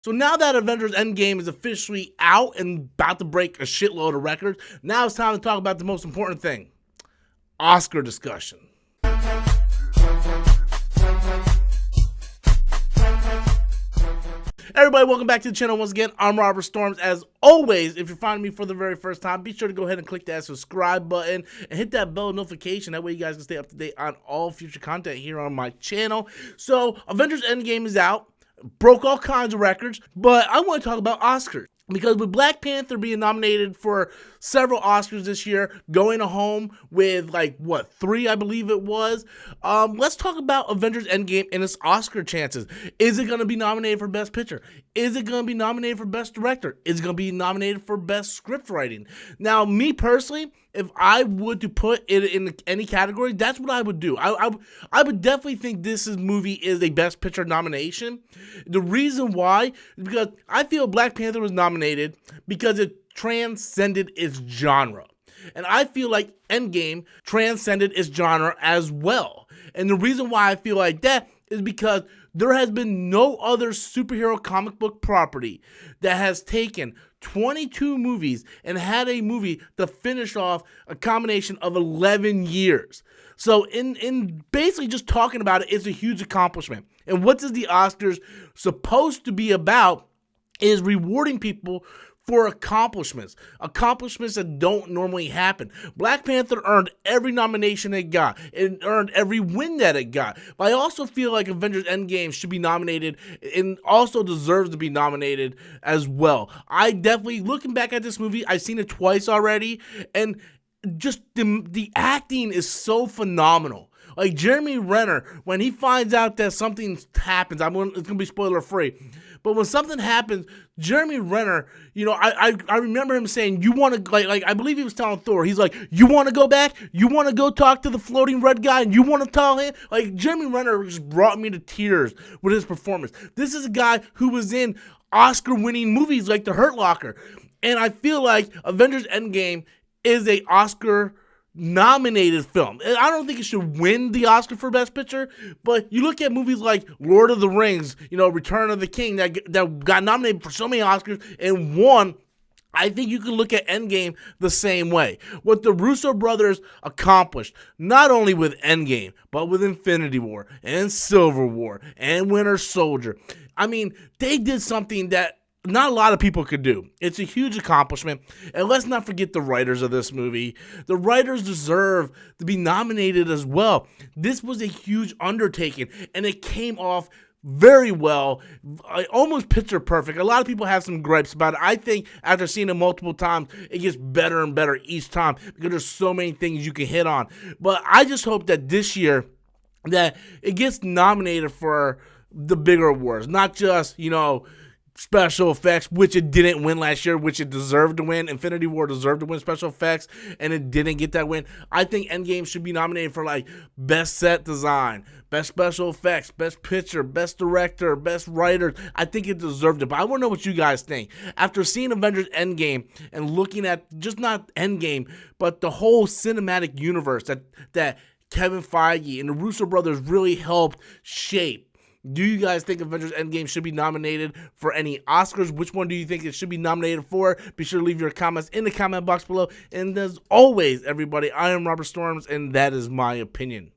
So now that Avengers Endgame is officially out and about to break a shitload of records, now it's time to talk about the most important thing, Oscar discussion. Everybody, welcome back to the channel once again. I'm Robert Storms. As always, if you're finding me for the very first time, be sure to go ahead and click that subscribe button and hit that bell notification. That way you guys can stay up to date on all future content here on my channel. So, Avengers Endgame is out. Broke all kinds of records, but I want to talk about Oscars. Because with Black Panther being nominated for several Oscars this year, going home with, 3, I believe it was, let's talk about Avengers Endgame and its Oscar chances. Is it going to be nominated for Best Picture? Is it going to be nominated for Best Director? Is it going to be nominated for Best Script Writing? Now, me personally, if I would to put it in any category, that's what I would do. I would definitely think this movie is a Best Picture nomination. The reason why is because I feel Black Panther was nominated because it transcended its genre. And I feel like Endgame transcended its genre as well. And the reason why I feel like that is because there has been no other superhero comic book property that has taken 22 movies and had a movie to finish off a combination of 11 years. So in basically just talking about it, it's a huge accomplishment. And what is the Oscars supposed to be about is rewarding people for accomplishments that don't normally happen. Black Panther earned every nomination it got. It earned every win that it got. But I also feel like Avengers Endgame should be nominated and also deserves to be nominated as well. I definitely, looking back at this movie, I've seen it twice already, and just the acting is so phenomenal. Like Jeremy Renner, when he finds out that something happens, it's going to be spoiler free, but when something happens, Jeremy Renner, I remember him saying, you want to, I believe he was telling Thor, he's like, you want to go back? You want to go talk to the floating red guy and you want to tell him? Like, Jeremy Renner just brought me to tears with his performance. This is a guy who was in Oscar-winning movies like The Hurt Locker. And I feel like Avengers Endgame is a Oscar nominated film. And I don't think it should win the Oscar for Best Picture, but you look at movies like Lord of the Rings, Return of the King, that got nominated for so many Oscars and won. I think you can look at Endgame the same way. What the Russo Brothers accomplished, not only with Endgame, but with Infinity War and Civil War and Winter Soldier. I mean, they did something that not a lot of people could do. It's a huge accomplishment. And let's not forget the writers of this movie. The writers deserve to be nominated as well. This was a huge undertaking, and it came off very well, almost picture perfect. A lot of people have some gripes about it. I think after seeing it multiple times, it gets better and better each time because there's so many things you can hit on. But I just hope that this year that it gets nominated for the bigger awards, not just, special effects, which it didn't win last year, which it deserved to win. Infinity War deserved to win special effects, and it didn't get that win. I think Endgame should be nominated for best set design, best special effects, best picture, best director, best writer. I think it deserved it, but I want to know what you guys think. After seeing Avengers Endgame and looking at just not Endgame, but the whole cinematic universe that Kevin Feige and the Russo Brothers really helped shape, do you guys think Avengers Endgame should be nominated for any Oscars? Which one do you think it should be nominated for? Be sure to leave your comments in the comment box below. And as always, everybody, I am Robert Storms, and that is my opinion.